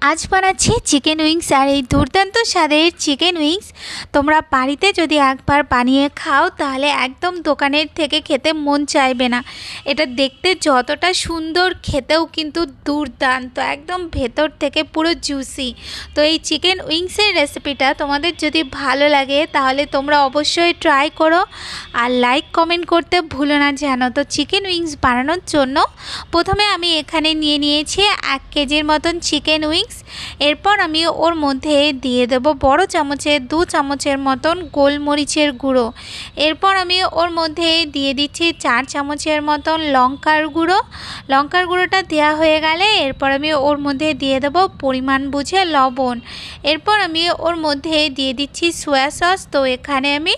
আজ বানাচ্ছি chicken wings. আর এই দুর্দান্ত স্বাদের চিকেন উইংস তোমরা বাড়িতে যদি একবার বানিয়ে খাও তাহলে একদম দোকানের থেকে খেতে মন চাইবে না। এটা দেখতে যতটা সুন্দর, খেতেও কিন্তু দুর্দান্ত, একদম ভেতর থেকে পুরো জুসি। তো এই চিকেন উইংসের রেসিপিটা তোমাদের যদি ভালো লাগে তাহলে তোমরা অবশ্যই ট্রাই করো আর লাইক কমেন্ট করতে ভুলো না জানো। তো চিকেন উইংস বানানোর জন্য প্রথমে আমি এখানে নিয়েছি 1 কেজির মতন চিকেন উইংস। এরপর আমি ওর মধ্যে দিয়ে দেব বড় চামচে 2 চামচের মতন গোলমরিচের গুঁড়ো। এরপর আমি ওর মধ্যে দিয়ে দিচ্ছি 4 চামচের মতন লঙ্কার গুঁড়ো। লঙ্কার গুঁড়োটা দেওয়া হয়ে গেলে এরপর আমি ওর মধ্যে দিয়ে দেব পরিমাণ বুঝে লবণ। এরপর আমি ওর মধ্যে দিয়ে দিচ্ছি সয়া সস। তো এখানে আমি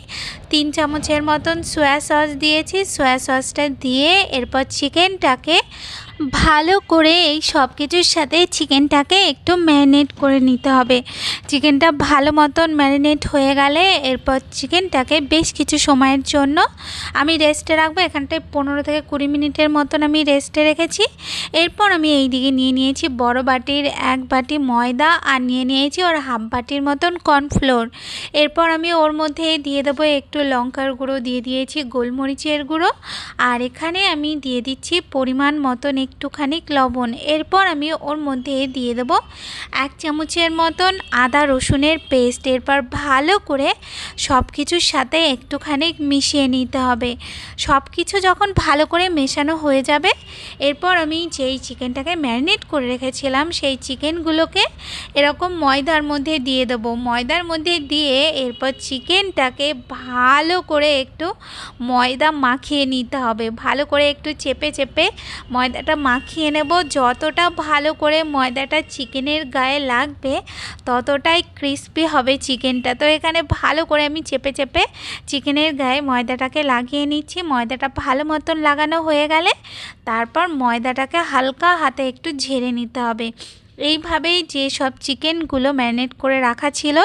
3 চামচের মতন সয়া সস দিয়েছি। সয়া সসটা দিয়ে এরপর চিকেনটাকে ভালো করে এই সব কিছুর সাথে চিকেনটাকে একটু ম্যারিনেট করে নিতে হবে। চিকেনটা ভালো মতন ম্যারিনেট হয়ে গেলে এরপর চিকেনটাকে বেশ কিছু সময়ের জন্য আমি রেস্টে রাখবো। এখানটায় 15 থেকে 20 মিনিটের মতন আমি রেস্টে রেখেছি। এরপর আমি এই দিকে নিয়েছি বড় বাটির 1 বাটি ময়দা আর নিয়েছি ওর হাফ বাটির মতন কর্নফ্লোর। এরপর আমি ওর মধ্যে দিয়ে দেবো একটু লঙ্কার গুঁড়ো, দিয়ে দিয়েছি গোলমরিচের গুঁড়ো, আর এখানে আমি দিয়ে দিচ্ছি পরিমাণ মতন একটুখানি লবণ। এরপর আমি ওর মধ্যে দিয়ে দেবো 1 চামচের মতন আদা রসুনের পেস্ট। এরপর ভালো করে সব কিছুর সাথে একটুখানি মিশিয়ে নিতে হবে। সব কিছু যখন ভালো করে মেশানো হয়ে যাবে এরপর আমি যেই চিকেনটাকে ম্যারিনেট করে রেখেছিলাম সেই চিকেনগুলোকে এরকম ময়দার মধ্যে দিয়ে দেবো। ময়দার মধ্যে দিয়ে এরপর চিকেনটাকে ভালো করে একটু ময়দা মাখিয়ে নিতে হবে। ভালো করে একটু চেপে চেপে ময়দাটা মাখিয়ে নেব। যতটা ভালো করে ময়দাটা চিকেনের গায়ে লাগবে ততটাই ক্রিস্পি হবে চিকেনটা। তো এখানে ভালো করে আমি চেপে চেপে চিকেনের গায়ে ময়দাটাকে লাগিয়ে নিচ্ছি। ময়দাটা ভালো মতন লাগানো হয়ে গেলে তারপর ময়দাটাকে হালকা হাতে একটু ঝেড়ে নিতে হবে। এইভাবেই যে সব চিকেনগুলো ম্যারিনেট করে রাখা ছিল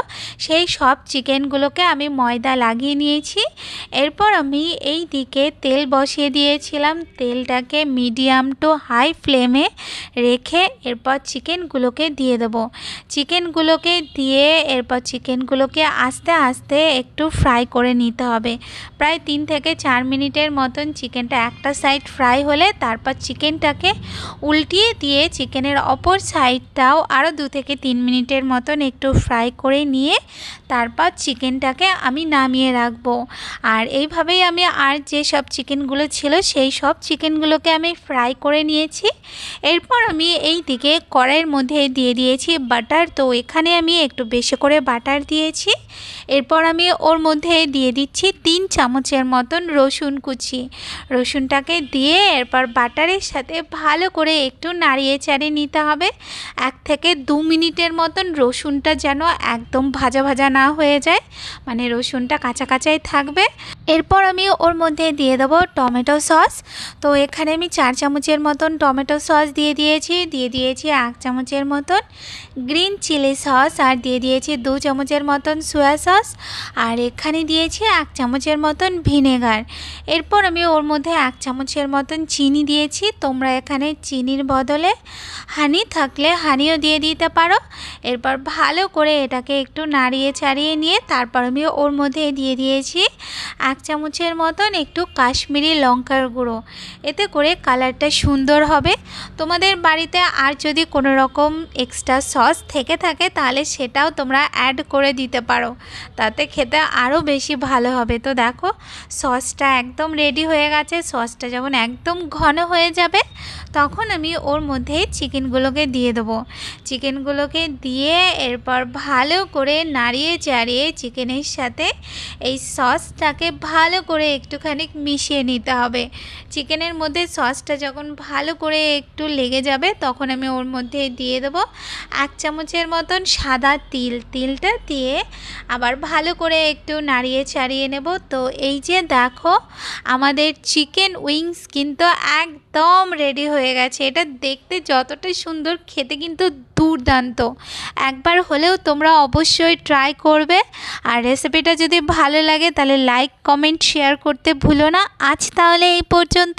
সেই সব চিকেনগুলোকে আমি ময়দা লাগিয়ে নিয়েছি। এরপর আমি এই দিকে তেল বসিয়ে দিয়েছিলাম। তেলটাকে মিডিয়াম টু হাই ফ্লেমে রেখে এরপর চিকেনগুলোকে দিয়ে দেবো। চিকেনগুলোকে দিয়ে এরপর চিকেনগুলোকে আস্তে আস্তে একটু ফ্রাই করে নিতে হবে। প্রায় 3 থেকে 4 মিনিটের মতন চিকেনটা একটা সাইড ফ্রাই হলে তারপর চিকেনটাকে উল্টিয়ে দিয়ে চিকেনের অপর সাইডটাও আরও 2 থেকে 3 মিনিটের মতন একটু ফ্রাই করে নিয়ে তারপর চিকেনটাকে আমি নামিয়ে রাখবো। আর এইভাবেই আমি আর যে সব চিকেনগুলো ছিল সেই সব চিকেনগুলোকে আমি ফ্রাই করে নিয়েছি। এরপর আমি এই দিকে কড়াইয়ের মধ্যে দিয়ে দিয়েছি বাটার। তো এখানে আমি একটু বেশি করে বাটার দিয়েছি। এরপর আমি ওর মধ্যে দিয়ে দিচ্ছি 3 চামচের মতন রসুন কুচি। রসুনটাকে দিয়ে এরপর বাটারের সাথে ভালো করে একটু নাড়িয়ে চাড়িয়ে নিতে হবে। 1 থেকে 2 মিনিটের মতন রসুনটা যেন একদম ভাজা ভাজা না হয়ে যায়, মানে রসুনটা কাঁচা কাঁচাই থাকবে। এরপর আমি ওর মধ্যে দিয়ে দেবো টমেটো সস। তো এখানে আমি 4 চামচের মতন টমেটো সস দিয়ে দিয়েছি। 1 চামচের মতন গ্রিন চিলি সস, আর দিয়ে দিয়েছি 2 চামচের মতন সয়া সস, আর এখানে দিয়েছি 1 চামচের মতন ভিনেগার। এরপর আমি ওর মধ্যে 1 চামচের মতন চিনি দিয়েছি। তোমরা এখানে চিনির বদলে হানি থাকলে হানিও দিয়ে দিতে পারো। এরপর ভালো করে এটাকে একটু নাড়িয়ে চাড়িয়ে নিয়ে তারপর আমি ওর মধ্যে দিয়ে দিয়েছি 1 চামচের মতন একটু কাশ্মীরি লঙ্কার গুঁড়ো। এতে করে কালারটা সুন্দর হবে। তোমাদের বাড়িতে আর যদি কোনো রকম এক্সট্রা সস থেকে থাকে তাহলে সেটাও তোমরা অ্যাড করে দিতে পারো, তাতে খেতে আরও বেশি ভালো হবে। তো দেখো সসটা একদম রেডি হয়ে গেছে। সসটা যখন একদম ঘন হয়ে যাবে তখন আমি ওর মধ্যে চিকেনগুলোকে দিয়ে দেবো। চিকেনগুলোকে দিয়ে এরপর ভালো করে নাড়িয়ে চাড়িয়ে চিকেনের সাথে এই সসটাকে ভালো করে একটুখানি মিশিয়ে নিতে হবে। চিকেনের মধ্যে সসটা যখন ভালো করে একটু লেগে যাবে তখন আমি ওর মধ্যে দিয়ে দেবো 1 চামচের মতন সাদা তিল। তিলটা দিয়ে আবার ভালো করে একটু নাড়িয়ে চাড়িয়ে নেব। তো এই যে দেখো আমাদের চিকেন উইংস কিন্তু একদম রেডি হয়ে গেছে। এটা দেখতে যতটা সুন্দর, খেতে কিন্তু দুর্দান্ত। একবার হলেও তোমরা অবশ্যই ট্রাই করবে। আর রেসিপিটা যদি ভালো লাগে তাহলে লাইক কমেন্ট শেয়ার করতে ভুলো না। আজ তাহলে এই পর্যন্ত,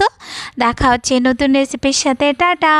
দেখা হচ্ছে নতুন রেসিপির সাথে। টাটা।